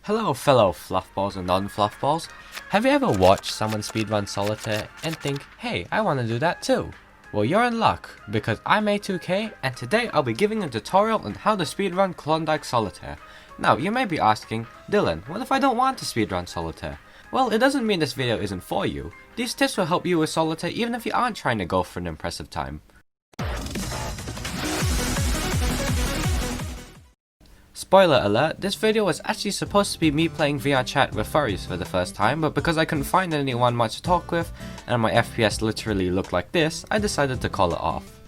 Hello fellow fluffballs and non-fluffballs. Have you ever watched someone speedrun Solitaire and think, hey, I want to do that too? Well, you're in luck, because I'm A2K and today I'll be giving a tutorial on how to speedrun Klondike Solitaire. Now, you may be asking, Dylan, what if I don't want to speedrun Solitaire? Well, it doesn't mean this video isn't for you. These tips will help you with Solitaire even if you aren't trying to go for an impressive time. Spoiler alert, this video was actually supposed to be me playing VR chat with furries for the first time, but because I couldn't find anyone much to talk with, and my FPS literally looked like this, I decided to call it off.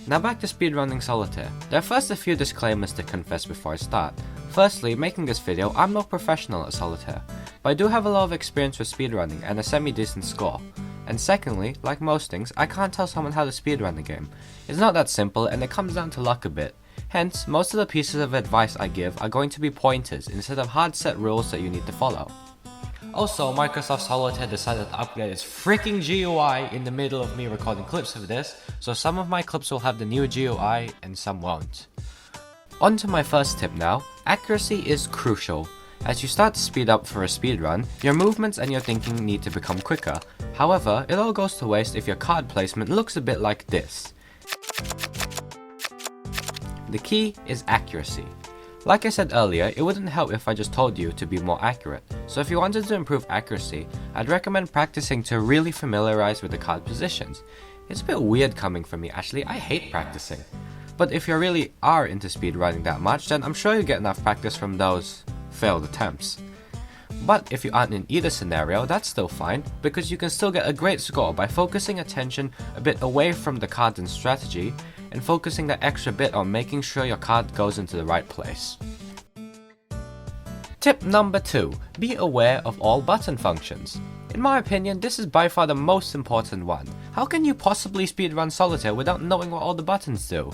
Now back to speedrunning Solitaire. There are first a few disclaimers to confess before I start. Firstly, making this video, I'm no professional at Solitaire, but I do have a lot of experience with speedrunning and a semi-decent score. And secondly, like most things, I can't tell someone how to speedrun the game. It's not that simple and it comes down to luck a bit. Hence, most of the pieces of advice I give are going to be pointers instead of hard set rules that you need to follow. Also, Microsoft Solitaire decided to upgrade its freaking GUI in the middle of me recording clips of this, so some of my clips will have the new GUI and some won't. On to my first tip now. Accuracy is crucial. As you start to speed up for a speedrun, your movements and your thinking need to become quicker. However, it all goes to waste if your card placement looks a bit like this. The key is accuracy. Like I said earlier, it wouldn't help if I just told you to be more accurate, so if you wanted to improve accuracy, I'd recommend practicing to really familiarize with the card positions. It's a bit weird coming from me actually, I hate practicing. But if you really are into speedrunning that much, then I'm sure you'll get enough practice from those failed attempts. But if you aren't in either scenario, that's still fine, because you can still get a great score by focusing attention a bit away from the cards and strategy, and focusing that extra bit on making sure your card goes into the right place. Tip number 2. Be aware of all button functions. In my opinion, this is by far the most important one. How can you possibly speedrun Solitaire without knowing what all the buttons do?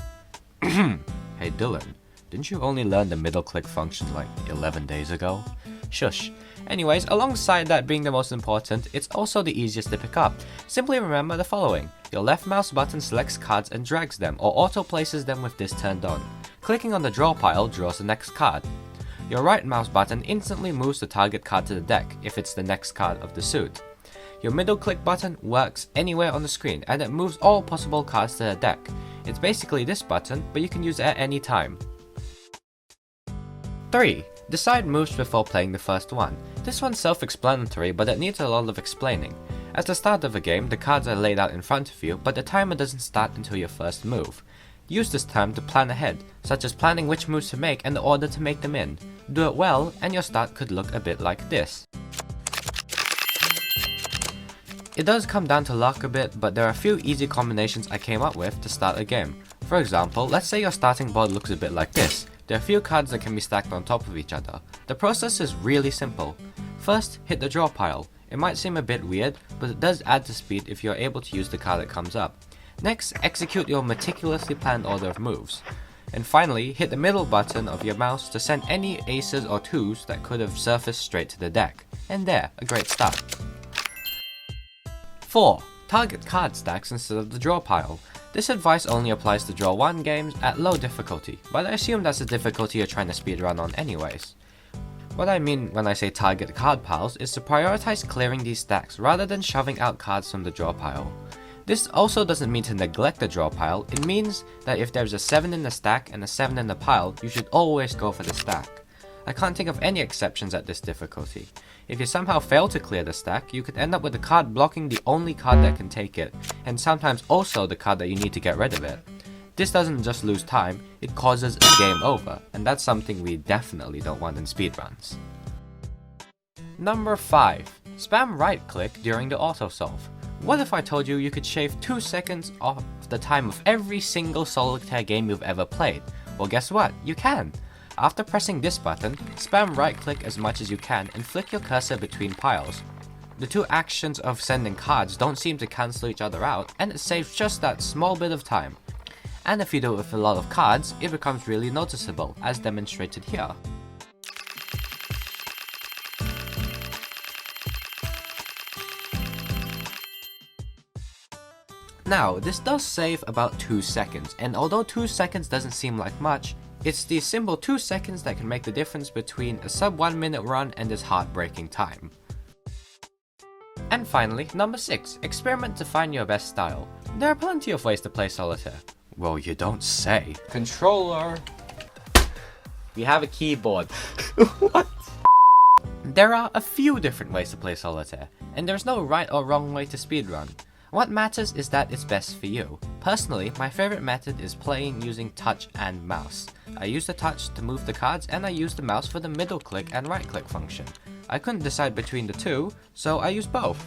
Hey Dylan, didn't you only learn the middle click function like 11 days ago? Shush. Anyways, alongside that being the most important, it's also the easiest to pick up. Simply remember the following. Your left mouse button selects cards and drags them, or auto places them with this turned on. Clicking on the draw pile draws the next card. Your right mouse button instantly moves the target card to the deck, if it's the next card of the suit. Your middle click button works anywhere on the screen, and it moves all possible cards to the deck. It's basically this button, but you can use it at any time. 3. Decide moves before playing the first one. This one's self-explanatory, but it needs a lot of explaining. At the start of a game, the cards are laid out in front of you, but the timer doesn't start until your first move. Use this time to plan ahead, such as planning which moves to make and the order to make them in. Do it well, and your start could look a bit like this. It does come down to luck a bit, but there are a few easy combinations I came up with to start a game. For example, let's say your starting board looks a bit like this. There are a few cards that can be stacked on top of each other. The process is really simple. First, hit the draw pile. It might seem a bit weird, but it does add to speed if you are able to use the card that comes up. Next, execute your meticulously planned order of moves. And finally, hit the middle button of your mouse to send any aces or twos that could have surfaced straight to the deck. And there, a great start. 4. Target card stacks instead of the draw pile. This advice only applies to Draw 1 games at low difficulty, but I assume that's the difficulty you're trying to speedrun on anyways. What I mean when I say target card piles is to prioritize clearing these stacks rather than shoving out cards from the draw pile. This also doesn't mean to neglect the draw pile, it means that if there's a 7 in the stack and a 7 in the pile, you should always go for the stack. I can't think of any exceptions at this difficulty. If you somehow fail to clear the stack, you could end up with the card blocking the only card that can take it, and sometimes also the card that you need to get rid of it. This doesn't just lose time, it causes a game over, and that's something we definitely don't want in speedruns. Number 5. Spam right click during the autosolve. What if I told you could shave 2 seconds off the time of every single Solitaire game you've ever played? Well, guess what? You can! After pressing this button, spam right click as much as you can and flick your cursor between piles. The two actions of sending cards don't seem to cancel each other out, and it saves just that small bit of time. And if you do it with a lot of cards, it becomes really noticeable, as demonstrated here. Now, this does save about 2 seconds, and although 2 seconds doesn't seem like much, It's these simple 2 seconds that can make the difference between a sub 1 minute run and this heartbreaking time. And finally, number 6, experiment to find your best style. There are plenty of ways to play solitaire. Well, you don't say. Controller. We have a keyboard. What? There are a few different ways to play solitaire, and there's no right or wrong way to speedrun. What matters is that it's best for you. Personally, my favorite method is playing using touch and mouse. I use the touch to move the cards, and I use the mouse for the middle click and right click function. I couldn't decide between the two, so I used both.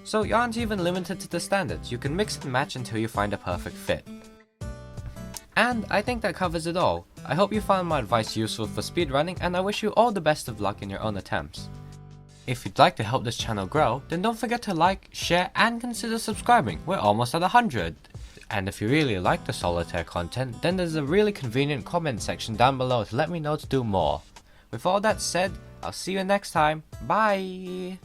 So you aren't even limited to the standards, you can mix and match until you find a perfect fit. And I think that covers it all. I hope you found my advice useful for speedrunning, and I wish you all the best of luck in your own attempts. If you'd like to help this channel grow, then don't forget to like, share, and consider subscribing. We're almost at 100. And if you really like the solitaire content, then there's a really convenient comment section down below to let me know to do more. With all that said, I'll see you next time. Bye!